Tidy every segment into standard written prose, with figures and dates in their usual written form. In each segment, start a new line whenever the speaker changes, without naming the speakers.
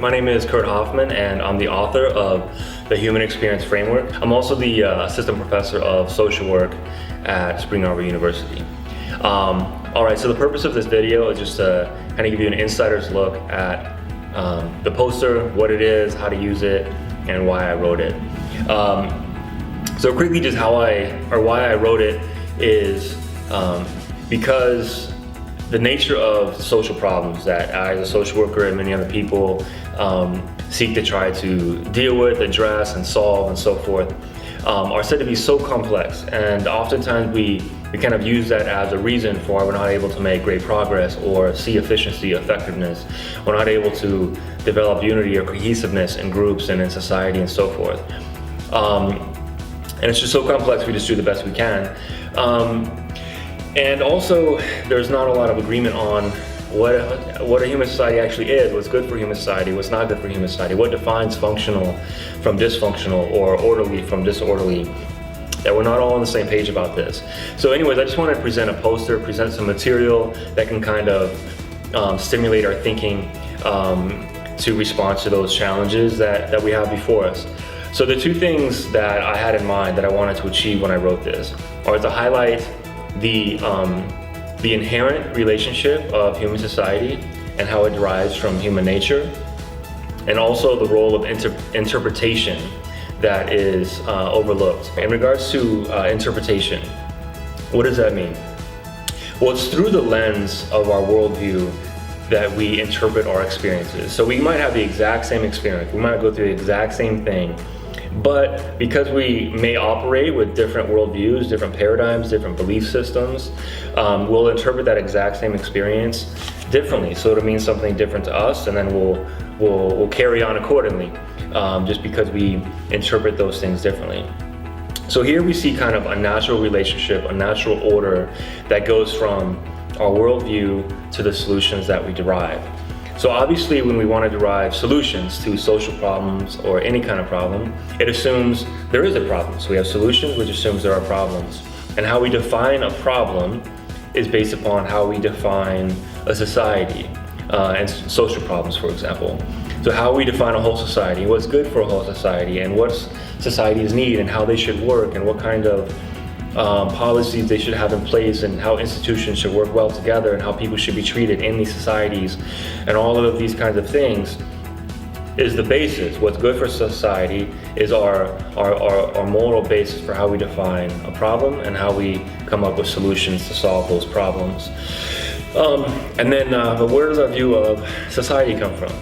my name is Kurt Hoffman, and I'm the author of the Human Experience Framework. I'm also the assistant professor of social work at Spring Arbor University. All right, so the purpose of this video is just to kind of give you an insider's look at the poster, what it is, how to use it, and why I wrote it. So quickly, just why I wrote it is because the nature of social problems that I, as a social worker, and many other people seek to try to deal with, address, and solve, and so forth, are said to be so complex. And oftentimes we kind of use that as a reason for why we're not able to make great progress or see efficiency, effectiveness. We're not able to develop unity or cohesiveness in groups and in society and so forth. And it's just so complex, we just do the best we can. And also, there's not a lot of agreement on what a human society actually is, what's good for human society, what's not good for human society, what defines functional from dysfunctional or orderly from disorderly, that we're not all on the same page about this. So anyways, I just wanted to present a poster, present some material that can kind of stimulate our thinking to respond to those challenges that we have before us. So the two things that I had in mind that I wanted to achieve when I wrote this are to highlight the inherent relationship of human society and how it derives from human nature, and also the role of interpretation that is overlooked. In regards to interpretation, what does that mean? Well, it's through the lens of our worldview that we interpret our experiences. So we might have the exact same experience, we might go through the exact same thing, but because we may operate with different worldviews, different paradigms, different belief systems, we'll interpret that exact same experience differently. So it'll mean something different to us, and then we'll carry on accordingly, just because we interpret those things differently. So here we see kind of a natural relationship, a natural order that goes from our worldview to the solutions that we derive. So obviously, when we want to derive solutions to social problems or any kind of problem, it assumes there is a problem. So we have solutions, which assumes there are problems. And how we define a problem is based upon how we define a society and social problems, for example. So how we define a whole society, what's good for a whole society, and what societies need, and how they should work, and what kind of policies they should have in place, and how institutions should work well together, and how people should be treated in these societies, and all of these kinds of things is the basis. What's good for society is our moral basis for how we define a problem and how we come up with solutions to solve those problems. And then where does our view of society come from?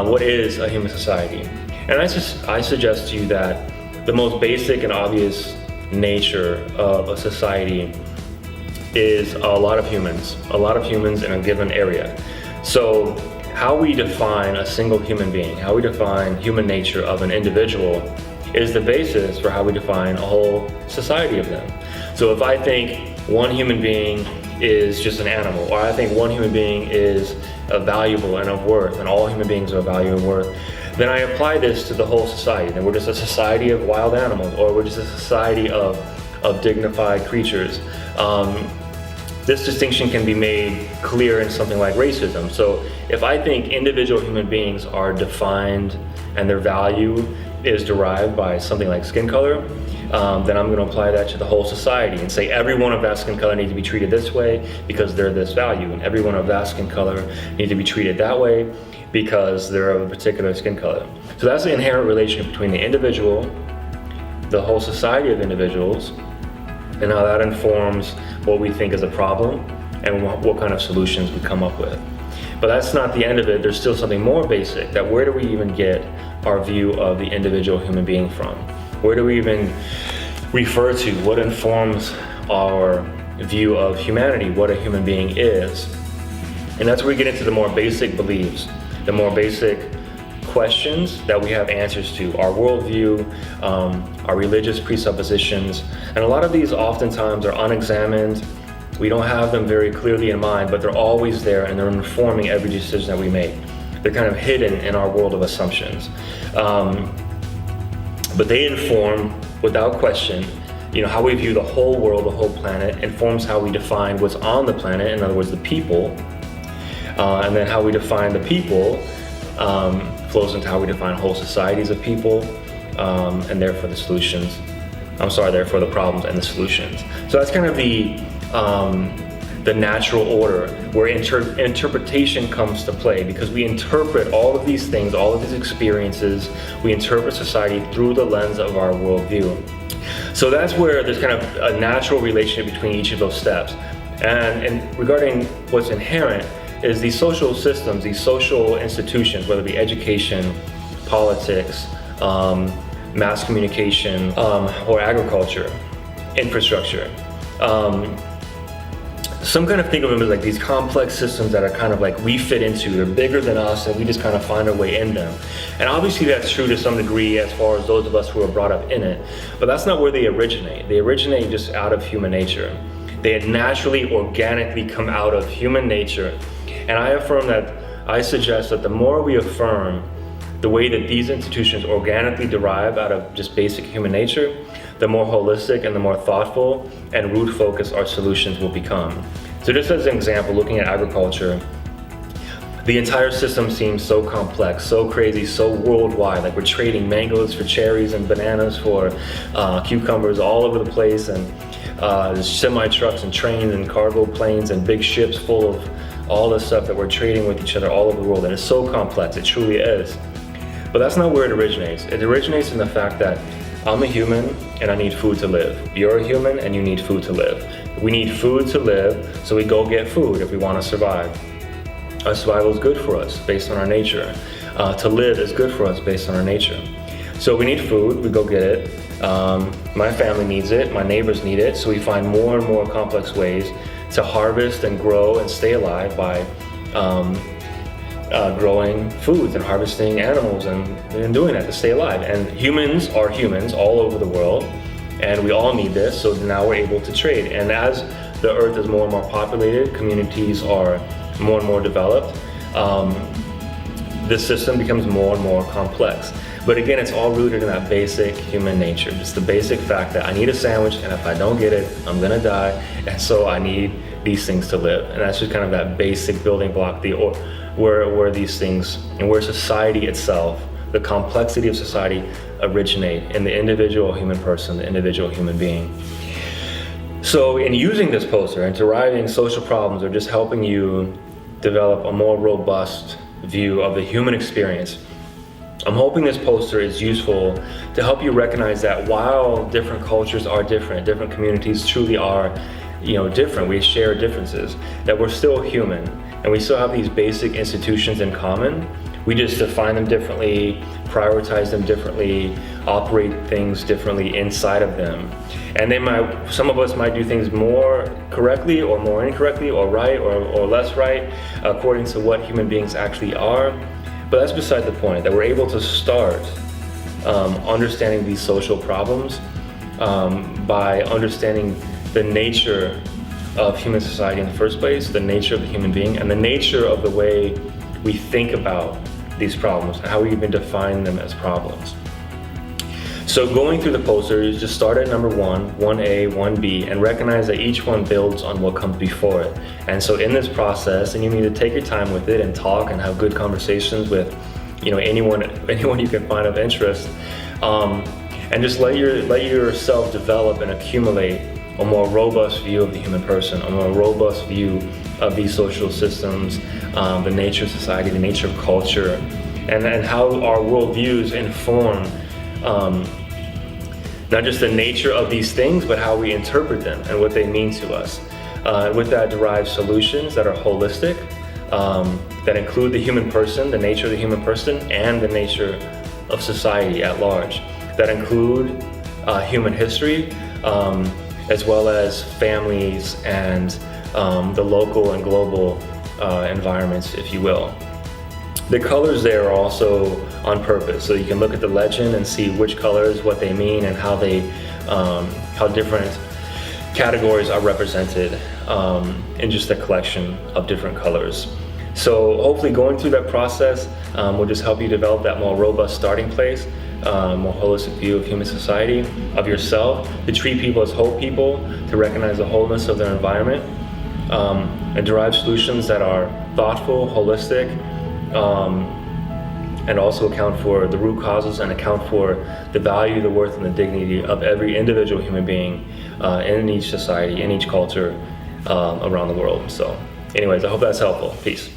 What is a human society? And I suggest to you that the most basic and obvious nature of a society is a lot of humans in a given area. So how we define a single human being, how we define human nature of an individual is the basis for how we define a whole society of them. So if I think one human being is just an animal, or I think one human being is valuable and of worth, and all human beings are of value and worth, then I apply this to the whole society. And we're just a society of wild animals, or we're just a society of dignified creatures. This distinction can be made clear in something like racism. So if I think individual human beings are defined and their value is derived by something like skin color, then I'm going to apply that to the whole society and say everyone of that skin color needs to be treated this way because they're this value, and everyone of that skin color needs to be treated that way because they're of a particular skin color. So that's the inherent relationship between the individual, the whole society of individuals, and how that informs what we think is a problem and what kind of solutions we come up with. But that's not the end of it. There's still something more basic, that where do we even get our view of the individual human being from? Where do we even refer to? What informs our view of humanity, what a human being is? And that's where we get into the more basic beliefs, the more basic questions that we have answers to, our worldview, our religious presuppositions. And a lot of these oftentimes are unexamined. We don't have them very clearly in mind, but they're always there, and they're informing every decision that we make. They're kind of hidden in our world of assumptions. But they inform, without question, how we view the whole world, the whole planet, informs how we define what's on the planet, in other words, the people. And then how we define the people flows into how we define whole societies of people, and therefore the solutions. Therefore the problems and the solutions. So that's kind of the natural order where interpretation comes to play, because we interpret all of these things, all of these experiences, we interpret society through the lens of our worldview. So that's where there's kind of a natural relationship between each of those steps. And regarding what's inherent is these social systems, these social institutions, whether it be education, politics, mass communication, or agriculture, infrastructure. Some kind of think of them as like these complex systems that are kind of like we fit into. They're bigger than us and we just kind of find our way in them. And obviously that's true to some degree as far as those of us who are brought up in it, but that's not where they originate. They originate just out of human nature. They naturally, organically come out of human nature. And I suggest that the more we affirm the way that these institutions organically derive out of just basic human nature, the more holistic and the more thoughtful and root-focused our solutions will become. So just as an example, looking at agriculture, the entire system seems so complex, so crazy, so worldwide. Like we're trading mangoes for cherries and bananas for cucumbers all over the place, and there's semi-trucks and trains and cargo planes and big ships full of all this stuff that we're trading with each other all over the world. And it's so complex, it truly is. But that's not where it originates. It originates in the fact that I'm a human and I need food to live. You're a human and you need food to live. We need food to live, so we go get food if we want to survive. Our survival is good for us based on our nature. To live is good for us based on our nature. So we need food, we go get it. My family needs it, my neighbors need it, so we find more and more complex ways to harvest and grow and stay alive by growing foods and harvesting animals and doing that to stay alive. And humans are humans all over the world, and we all need this, so now we're able to trade. And as the earth is more and more populated, communities are more and more developed, this system becomes more and more complex. But again, it's all rooted in that basic human nature, just the basic fact that I need a sandwich, and if I don't get it, I'm gonna die, and so I need these things to live. And that's just kind of that basic building block, where these things, and where society itself, the complexity of society originate in the individual human person, the individual human being. So in using this poster and deriving social problems, or just helping you develop a more robust view of the human experience, I'm hoping this poster is useful to help you recognize that while different cultures are different, different communities truly are, different, we share differences, that we're still human and we still have these basic institutions in common. We just define them differently, prioritize them differently, operate things differently inside of them. And some of us might do things more correctly or more incorrectly, or right or less right, according to what human beings actually are. But that's beside the point, that we're able to start understanding these social problems by understanding the nature of human society in the first place, the nature of the human being, and the nature of the way we think about these problems, and how we even define them as problems. So going through the poster, you just start at number 1A, 1B, and recognize that each one builds on what comes before it. And so in this process, and you need to take your time with it and talk and have good conversations with anyone you can find of interest, and just let yourself develop and accumulate a more robust view of the human person, a more robust view of these social systems, the nature of society, the nature of culture, and how our worldviews inform not just the nature of these things, but how we interpret them and what they mean to us. With that derive solutions that are holistic, that include the human person, the nature of the human person, and the nature of society at large, that include human history, as well as families and the local and global environments, if you will. The colors there are also on purpose, so you can look at the legend and see which colors, what they mean, and how different categories are represented in just a collection of different colors. So hopefully going through that process will just help you develop that more robust starting place, more holistic view of human society, of yourself, to treat people as whole people, to recognize the wholeness of their environment, and derive solutions that are thoughtful, holistic, and also account for the root causes and account for the value, the worth, and the dignity of every individual human being in each society, in each culture around the world. So anyways, I hope that's helpful. Peace.